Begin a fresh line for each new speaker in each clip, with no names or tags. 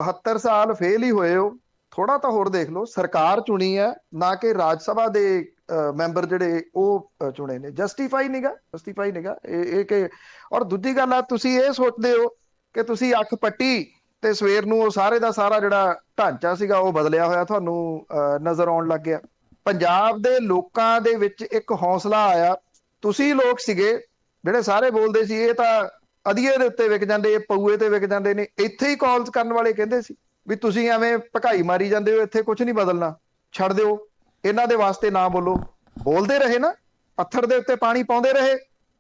72 ਸਾਲ ਫੇਲ ਹੀ ਹੋਏ ਹੋ। ਥੋੜਾ ਤਾਂ ਹੋਰ ਦੇਖ ਲਓ, ਸਰਕਾਰ ਚੁਣੀ ਹੈ, ਨਾ ਕਿ ਰਾਜ ਸਭਾ ਦੇ ਮੈਂਬਰ ਜਿਹੜੇ ਉਹ ਚੁਣੇ ਨੇ। ਜਸਟੀਫਾਈ ਨਿਗਾ ਇਹ ਕਿ। ਔਰ ਦੂਜੀ ਗੱਲ ਆ, ਤੁਸੀਂ ਇਹ ਸੋਚਦੇ ਹੋ ਕਿ ਤੁਸੀਂ ਅੱਖ ਪੱਟੀ ਤੇ ਸਵੇਰ ਨੂੰ ਉਹ ਸਾਰੇ ਦਾ ਸਾਰਾ ਜਿਹੜਾ ਢਾਂਚਾ ਸੀਗਾ ਉਹ ਬਦਲਿਆ ਹੋਇਆ ਤੁਹਾਨੂੰ ਨਜ਼ਰ ਆਉਣ ਲੱਗ ਗਿਆ। ਪੰਜਾਬ ਦੇ ਲੋਕਾਂ ਦੇ ਵਿੱਚ ਇੱਕ ਹੌਸਲਾ ਆਇਆ। ਤੁਸੀਂ ਲੋਕ ਸੀਗੇ ਜਿਹੜੇ ਸਾਰੇ ਬੋਲਦੇ ਸੀ ਇਹ ਤਾਂ ਅਧੀਏ ਦੇ ਉੱਤੇ ਵਿਕ ਜਾਂਦੇ, ਇਹ ਪਊਏ ਤੇ ਵਿਕ ਜਾਂਦੇ ਨੇ। ਇੱਥੇ ਹੀ ਕਾਲਸ ਕਰਨ ਵਾਲੇ ਕਹਿੰਦੇ ਸੀ ਵੀ ਤੁਸੀਂ ਐਵੇਂ ਭਕਾਈ ਮਾਰੀ ਜਾਂਦੇ ਹੋ, ਇੱਥੇ ਕੁਝ ਨਹੀਂ ਬਦਲਣਾ, ਛੱਡ ਦਿਓ, ਇਹਨਾਂ ਦੇ ਵਾਸਤੇ ਨਾ ਬੋਲੋ। ਬੋਲਦੇ ਰਹੇ ਨਾ, ਪੱਥਰ ਦੇ ਉੱਤੇ ਪਾਣੀ ਪਾਉਂਦੇ ਰਹੇ,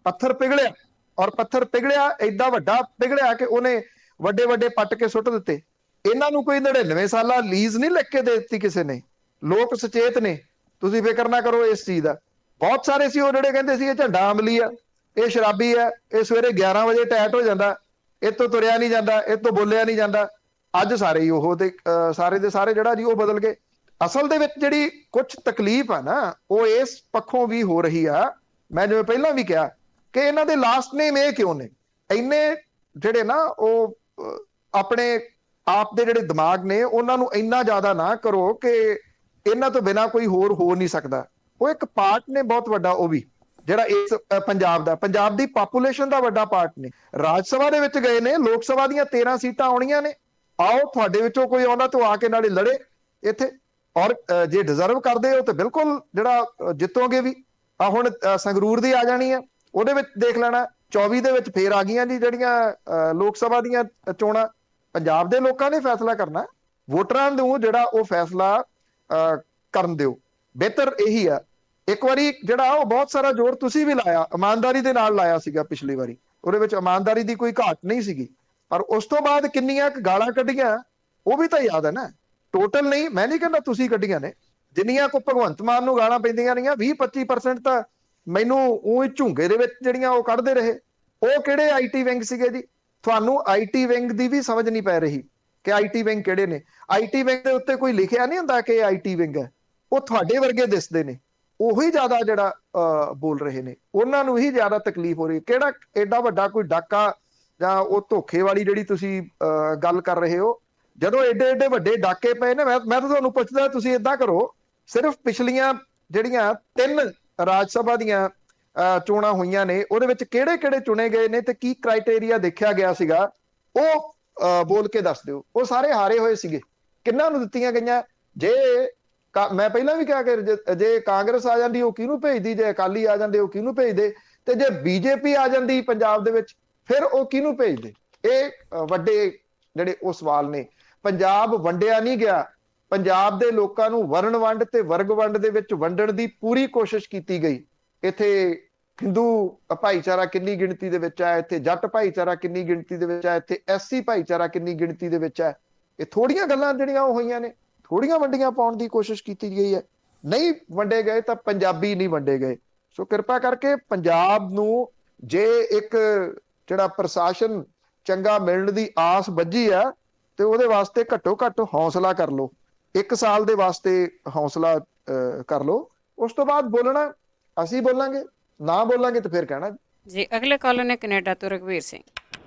ਪੱਥਰ ਪਿਘਲਿਆ। ਔਰ ਪੱਥਰ ਪਿਘਲਿਆ, ਐਡਾ ਵੱਡਾ ਪਿਘਲਿਆ ਕਿ ਉਹਨੇ ਵੱਡੇ ਵੱਡੇ ਪੱਟ ਕੇ ਸੁੱਟ ਦਿੱਤੇ। ਇਹਨਾਂ ਨੂੰ ਕੋਈ 99 ਸਾਲਾ ਲੀਜ਼ ਨਹੀਂ ਲਿਖ ਕੇ ਦੇ ਦਿੱਤੀ ਕਿਸੇ ਨੇ। ਲੋਕ ਸੁਚੇਤ ਨੇ, ਤੁਸੀਂ ਫਿਕਰ ਨਾ ਕਰੋ ਇਸ ਚੀਜ਼ ਦਾ। ਬਹੁਤ ਸਾਰੇ ਸੀ ਉਹ ਜਿਹੜੇ ਕਹਿੰਦੇ ਸੀ ਇਹ ਝੰਡਾ ਅਮਲੀ ਆ, ਇਹ ਸ਼ਰਾਬੀ ਹੈ, ਇਹ ਸਵੇਰੇ 11 ਵਜੇ ਟੈਟ ਹੋ ਜਾਂਦਾ, ਇਹ ਤੋਂ ਤੁਰਿਆ ਨਹੀਂ ਜਾਂਦਾ, ਇਹ ਤੋਂ ਬੋਲਿਆ ਨਹੀਂ ਜਾਂਦਾ। ਅੱਜ ਸਾਰੇ ਹੀ ਉਹ ਤੇ ਸਾਰੇ ਦੇ ਸਾਰੇ ਜਿਹੜਾ ਜੀ ਉਹ ਬਦਲ ਗਏ। ਅਸਲ ਦੇ ਵਿੱਚ ਜਿਹੜੀ ਕੁਝ ਤਕਲੀਫ ਆ ਨਾ, ਉਹ ਇਸ ਪੱਖੋਂ ਵੀ ਹੋ ਰਹੀ ਆ। ਮੈਂ ਜਿਵੇਂ ਪਹਿਲਾਂ ਵੀ ਕਿਹਾ ਕਿ ਇਹਨਾਂ ਦੇ ਲਾਸਟ ਨੇਮ ਇਹ ਕਿਉਂ ਨੇ। ਇੰਨੇ ਜਿਹੜੇ ਨਾ ਉਹ ਆਪਣੇ ਆਪ ਦੇ ਜਿਹੜੇ ਦਿਮਾਗ ਨੇ ਉਹਨਾਂ ਨੂੰ ਇੰਨਾ ਜ਼ਿਆਦਾ ਨਾ ਕਰੋ ਕਿ ਇਹਨਾਂ ਤੋਂ ਬਿਨਾਂ ਕੋਈ ਹੋਰ ਹੋ ਨਹੀਂ ਸਕਦਾ। ਉਹ ਇੱਕ ਪਾਰਟ ਨੇ ਬਹੁਤ ਵੱਡਾ, ਉਹ ਵੀ ਜਿਹੜਾ ਇਸ ਪੰਜਾਬ ਦੀ ਪਾਪੂਲੇਸ਼ਨ ਦਾ ਵੱਡਾ ਪਾਰਟ ਨੇ। ਰਾਜ ਸਭਾ ਦੇ ਵਿੱਚ ਗਏ ਨੇ, ਲੋਕ ਸਭਾ ਦੀਆਂ 13 ਸੀਟਾਂ ਆਉਣੀਆਂ ਨੇ। ਆਓ ਤੁਹਾਡੇ ਵਿੱਚੋਂ ਕੋਈ ਆਉਂਦਾ ਤਾਂ ਆ ਕੇ ਨਾਲੇ ਲੜੇ ਇੱਥੇ। ਔਰ ਜੇ ਡਿਜ਼ਰਵ ਕਰਦੇ ਹੋ ਤਾਂ ਬਿਲਕੁਲ ਜਿਹੜਾ ਜਿੱਤੋਗੇ ਵੀ। ਆ ਹੁਣ ਸੰਗਰੂਰ ਦੀ ਆ ਜਾਣੀ ਆ, ਉਹਦੇ ਵਿੱਚ ਦੇਖ ਲੈਣਾ। 24 ਦੇ ਵਿੱਚ ਫੇਰ ਆ ਗਈਆਂ ਜੀ ਜਿਹੜੀਆਂ ਲੋਕ ਸਭਾ ਦੀਆਂ ਚੋਣਾਂ। ਪੰਜਾਬ ਦੇ ਲੋਕਾਂ ਨੇ ਫੈਸਲਾ ਕਰਨਾ, ਵੋਟਰਾਂ ਨੂੰ ਜਿਹੜਾ ਉਹ ਫੈਸਲਾ ਕਰਨ ਦਿਓ। ਬਿਹਤਰ ਇਹੀ ਆ। ਇੱਕ ਵਾਰੀ ਜਿਹੜਾ ਉਹ ਬਹੁਤ ਸਾਰਾ ਜ਼ੋਰ ਤੁਸੀਂ ਵੀ ਲਾਇਆ, ਇਮਾਨਦਾਰੀ ਦੇ ਨਾਲ ਲਾਇਆ ਸੀਗਾ ਪਿਛਲੀ ਵਾਰੀ, ਉਹਦੇ ਵਿੱਚ ਇਮਾਨਦਾਰੀ ਦੀ ਕੋਈ ਘਾਟ ਨਹੀਂ ਸੀਗੀ। ਪਰ ਉਸ ਤੋਂ ਬਾਅਦ ਕਿੰਨੀਆਂ ਗਾਲਾਂ ਕੱਢੀਆਂ ਉਹ ਵੀ ਤਾਂ ਯਾਦ ਹੈ ਨਾ। ਟੋਟਲ ਨਹੀਂ, ਮੈਂ ਨਹੀਂ ਕਹਿੰਦਾ ਤੁਸੀਂ ਕੱਢੀਆਂ ਨੇ, ਜਿੰਨੀਆਂ ਕੋ ਭਗਵੰਤ ਮਾਨ ਨੂੰ ਗਾਲਾਂ ਪੈਂਦੀਆਂ ਰਹੀਆਂ 20-25% ਤਾਂ ਮੈਨੂੰ ਉਹ ਝੁੰਗੇ ਦੇ ਵਿੱਚ ਜਿਹੜੀਆਂ ਉਹ ਕੱਢਦੇ ਰਹੇ। ਉਹ ਕਿਹੜੇ ਆਈਟੀ ਵਿੰਗ ਸੀਗੇ ਜੀ? ਤੁਹਾਨੂੰ ਆਈਟੀ ਵਿੰਗ ਦੀ ਵੀ ਸਮਝ ਨਹੀਂ ਪੈ ਰਹੀ ਕਿ ਆਈਟੀ ਵਿੰਗ ਕਿਹੜੇ ਨੇ। ਆਈਟੀ ਵਿੰਗ ਦੇ ਉੱਤੇ ਕੋਈ ਲਿਖਿਆ ਨਹੀਂ ਹੁੰਦਾ ਕਿ ਆਈਟੀ ਵਿੰਗ ਹੈ। ਉਹ ਤੁਹਾਡੇ ਵਰਗੇ ਦਿਸਦੇ ਨੇ, ਉਹੀ ਜ਼ਿਆਦਾ ਜਿਹੜਾ ਬੋਲ ਰਹੇ ਨੇ, ਉਹਨਾਂ ਨੂੰ ਹੀ ਜ਼ਿਆਦਾ ਤਕਲੀਫ ਹੋ ਰਹੀ। ਕਿਹੜਾ ਐਡਾ ਵੱਡਾ ਕੋਈ ਡਾਕਾ ਜਾਂ ਉਹ ਧੋਖੇ ਵਾਲੀ ਜਿਹੜੀ ਤੁਸੀਂ ਗੱਲ ਕਰ ਰਹੇ ਹੋ। ਜਦੋਂ ਏਡੇ ਏਡੇ ਵੱਡੇ ਡਾਕੇ ਪਏ ਨੇ, ਮੈਂ ਤਾਂ ਤੁਹਾਨੂੰ ਪੁੱਛਦਾ, ਤੁਸੀਂ ਏਦਾਂ ਕਰੋ, ਸਿਰਫ ਪਿਛਲੀਆਂ ਜਿਹੜੀਆਂ 3 ਰਾਜ ਸਭਾ ਦੀਆਂ ਚੋਣਾਂ ਹੋਈਆਂ ਨੇ ਉਹਦੇ ਵਿੱਚ ਕਿਹੜੇ ਕਿਹੜੇ ਚੁਣੇ ਗਏ ਨੇ ਤੇ ਕੀ ਕ੍ਰਾਈਟੇਰੀਆ ਦੇਖਿਆ ਗਿਆ ਸੀਗਾ, ਉਹ ਬੋਲ ਕੇ ਦੱਸ ਦਿਓ। ਉਹ ਸਾਰੇ ਹਾਰੇ ਹੋਏ ਸੀਗੇ, ਕਿੰਨਾਂ ਨੂੰ ਦਿੱਤੀਆਂ ਗਈਆਂ। ਜੇ ਮੈਂ ਪਹਿਲਾਂ ਵੀ ਕਿਹਾ ਕਿ ਜੇ ਕਾਂਗਰਸ ਆ ਜਾਂਦੀ ਉਹ ਕਿਹਨੂੰ ਭੇਜਦੀ, ਜੇ ਅਕਾਲੀ ਆ ਜਾਂਦੇ ਉਹ ਕਿਹਨੂੰ ਭੇਜਦੇ, ਤੇ ਜੇ ਬੀਜੇਪੀ ਆ ਜਾਂਦੀ ਪੰਜਾਬ ਦੇ ਵਿੱਚ ਫਿਰ ਉਹ ਕਿਹਨੂੰ ਭੇਜਦੇ। ਇਹ ਵੱਡੇ ਜਿਹੜੇ ਉਹ ਸਵਾਲ ਨੇ। ਪੰਜਾਬ ਵੰਡਿਆ ਨਹੀਂ ਗਿਆ। ਪੰਜਾਬ ਦੇ ਲੋਕਾਂ ਨੂੰ ਵਰਣ ਵੰਡ ਤੇ ਵਰਗ ਵੰਡ ਦੇ ਵਿੱਚ ਵੰਡਣ ਦੀ ਪੂਰੀ ਕੋਸ਼ਿਸ਼ ਕੀਤੀ ਗਈ। ਇੱਥੇ ਹਿੰਦੂ ਭਾਈਚਾਰਾ ਕਿੰਨੀ ਗਿਣਤੀ ਦੇ ਵਿੱਚ ਹੈ, ਇੱਥੇ ਜੱਟ ਭਾਈਚਾਰਾ ਕਿੰਨੀ ਗਿਣਤੀ ਦੇ ਵਿੱਚ ਹੈ, ਇੱਥੇ ਐਸਸੀ ਭਾਈਚਾਰਾ ਕਿੰਨੀ ਗਿਣਤੀ ਦੇ ਵਿੱਚ ਹੈ। ਇਹ ਥੋੜੀਆਂ ਗੱਲਾਂ ਜਿਹੜੀਆਂ ਉਹ ਹੋਈਆਂ ਨੇ, ਥੋੜੀਆਂ ਵੰਡੀਆਂ ਪਾਉਣ ਦੀ ਕੋਸ਼ਿਸ਼ ਕੀਤੀ ਗਈ ਹੈ। ਨਹੀਂ ਵੰਡੇ ਗਏ ਤਾਂ ਪੰਜਾਬੀ ਨਹੀਂ ਵੰਡੇ ਗਏ। ਸੋ ਕਿਰਪਾ ਕਰਕੇ ਪੰਜਾਬ ਨੂੰ ਜੇ ਇੱਕ ਜਿਹੜਾ ਪ੍ਰਸ਼ਾਸਨ ਚੰਗਾ ਮਿਲਣ ਦੀ ਆਸ ਬੱਝੀ ਆ ਤੇ ਉਹਦੇ ਵਾਸਤੇ ਘੱਟੋ ਘੱਟ ਹੌਸਲਾ ਕਰ ਲਓ। 1 ਸਾਲ ਦੇ ਵਾਸਤੇ ਹੌਸਲਾ ਕਰ ਲਓ। ਉਸ ਤੋਂ ਬਾਅਦ ਬੋਲਣਾ ਅਸੀਂ ਬੋਲਾਂਗੇ, ਨਾ ਬੋਲਾਂਗੇ ਤਾਂ ਫਿਰ ਕਹਿਣਾ।
ਜੀ ਅਗਲੇ ਕਾਲਰ ਨੇ ਕੈਨੇਡਾ ਤੋਂ ਰਘਵੀਰ ਸਿੰਘ।